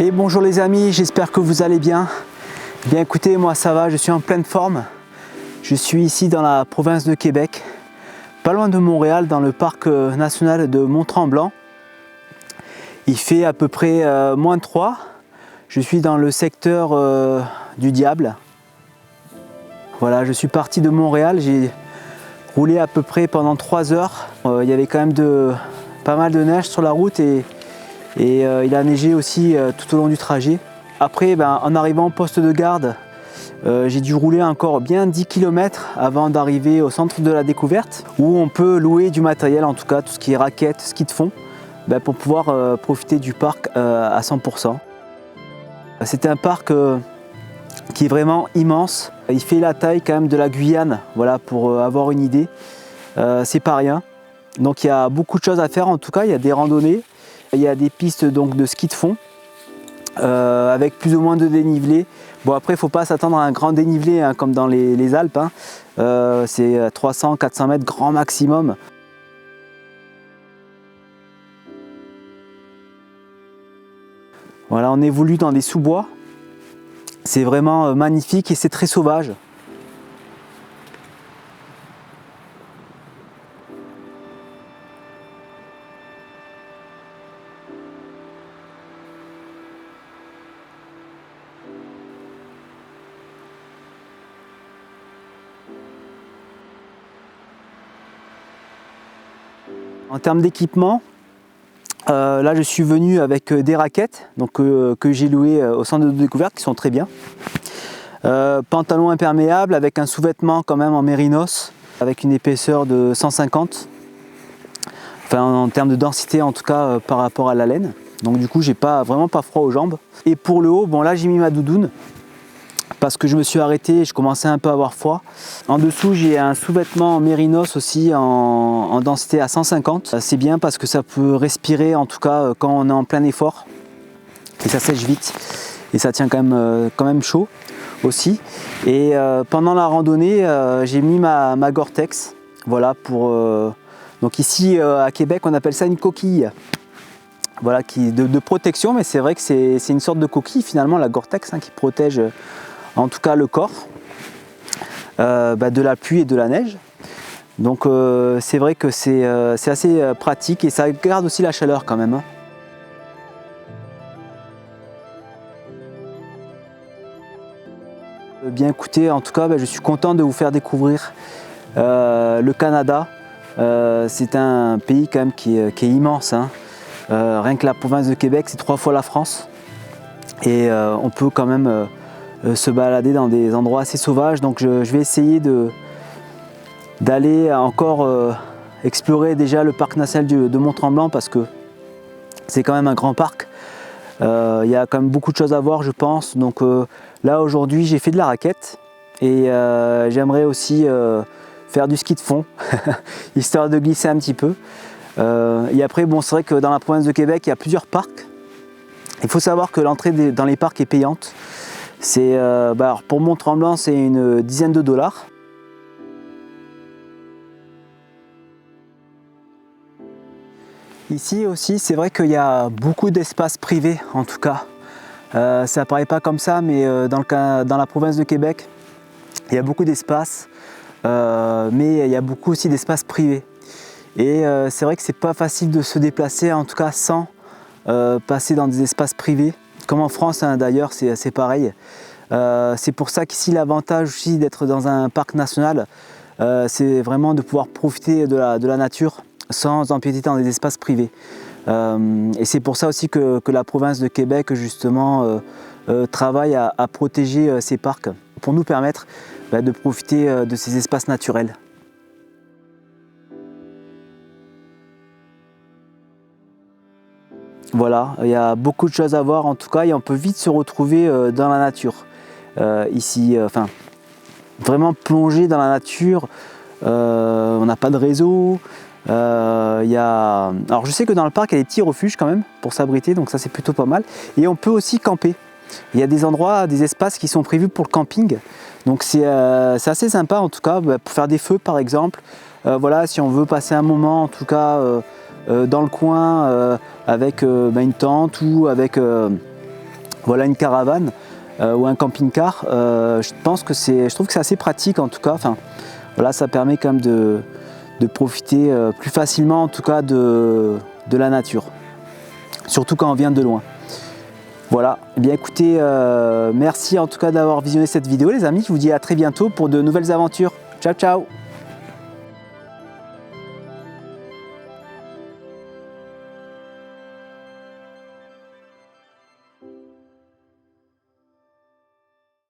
Et bonjour les amis, j'espère que vous allez bien. Bien écoutez, moi ça va, je suis en pleine forme. Je suis ici dans la province de Québec, pas loin de Montréal, dans le parc national de Mont-Tremblant. Il fait à peu près -3. Je suis dans le secteur du Diable. Voilà, je suis parti de Montréal, j'ai roulé à peu près pendant 3 heures. Il y avait quand même pas mal de neige sur la route et il a neigé aussi tout au long du trajet. Après, en arrivant au poste de garde, j'ai dû rouler encore bien 10 km avant d'arriver au centre de la découverte, où on peut louer du matériel, en tout cas tout ce qui est raquettes, ski de fond, pour pouvoir profiter du parc à 100%. C'est un parc qui est vraiment immense. Il fait la taille quand même de la Guyane, voilà, pour avoir une idée. C'est pas rien. Donc il y a beaucoup de choses à faire, en tout cas il y a des randonnées. Il y a des pistes donc de ski de fond avec plus ou moins de dénivelé. Bon, après il ne faut pas s'attendre à un grand dénivelé hein, comme dans les Alpes. Hein. C'est 300-400 mètres grand maximum. Voilà, on évolue dans des sous-bois. C'est vraiment magnifique et c'est très sauvage. En termes d'équipement, là je suis venu avec des raquettes donc, que j'ai louées au centre de découverte qui sont très bien. Pantalon imperméable avec un sous-vêtement quand même en mérinos avec une épaisseur de 150. Enfin en termes de densité en tout cas par rapport à la laine. Donc du coup j'ai vraiment pas froid aux jambes. Et pour le haut, bon là j'ai mis ma doudoune parce que je me suis arrêté et je commençais un peu à avoir froid. En dessous j'ai un sous-vêtement en mérinos aussi en densité à 150. C'est bien parce que ça peut respirer en tout cas quand on est en plein effort. Et ça sèche vite et ça tient quand même chaud aussi. Et pendant la randonnée j'ai mis ma Gore-Tex. Voilà pour... donc ici à Québec on appelle ça une coquille. Voilà, de protection, mais c'est vrai que c'est une sorte de coquille finalement la Gore-Tex hein, qui protège en tout cas le corps de la pluie et de la neige. Donc c'est vrai que c'est assez pratique et ça garde aussi la chaleur quand même. Hein. Bien écoutez, en tout cas je suis content de vous faire découvrir le Canada. C'est un pays quand même qui est immense. Hein. Rien que la province de Québec, c'est 3 fois la France. Et on peut quand même se balader dans des endroits assez sauvages. Donc je vais essayer d'aller encore explorer déjà le parc national de Mont-Tremblant parce que c'est quand même un grand parc. Il y a quand même beaucoup de choses à voir je pense. Donc là aujourd'hui j'ai fait de la raquette et j'aimerais aussi faire du ski de fond histoire de glisser un petit peu. Et après bon c'est vrai que dans la province de Québec il y a plusieurs parcs. Il faut savoir que l'entrée dans les parcs est payante. C'est alors pour Mont-Tremblant c'est une dizaine de dollars. Ici aussi c'est vrai qu'il y a beaucoup d'espaces privés en tout cas. Ça paraît pas comme ça mais dans la province de Québec il y a beaucoup d'espaces mais il y a beaucoup aussi d'espaces privés. Et c'est vrai que c'est pas facile de se déplacer en tout cas sans passer dans des espaces privés. Comme en France hein, d'ailleurs c'est pareil. C'est pour ça qu'ici l'avantage aussi d'être dans un parc national c'est vraiment de pouvoir profiter de la nature sans empiéter dans des espaces privés. Et c'est pour ça aussi que la province de Québec justement travaille à protéger ces parcs pour nous permettre de profiter de ces espaces naturels. Voilà, il y a beaucoup de choses à voir en tout cas et on peut vite se retrouver dans la nature. Ici, enfin, vraiment plonger dans la nature, on n'a pas de réseau. Alors je sais que dans le parc il y a des petits refuges quand même pour s'abriter, donc ça c'est plutôt pas mal. Et on peut aussi camper. Il y a des endroits, des espaces qui sont prévus pour le camping. Donc c'est assez sympa en tout cas, pour faire des feux par exemple. Voilà, si on veut passer un moment en tout cas dans le coin avec une tente ou avec voilà une caravane ou un camping-car, je trouve que c'est assez pratique en tout cas. Enfin, voilà, ça permet quand même de profiter plus facilement en tout cas de la nature, surtout quand on vient de loin. Voilà, eh bien écoutez, merci en tout cas d'avoir visionné cette vidéo les amis, je vous dis à très bientôt pour de nouvelles aventures. Ciao ciao.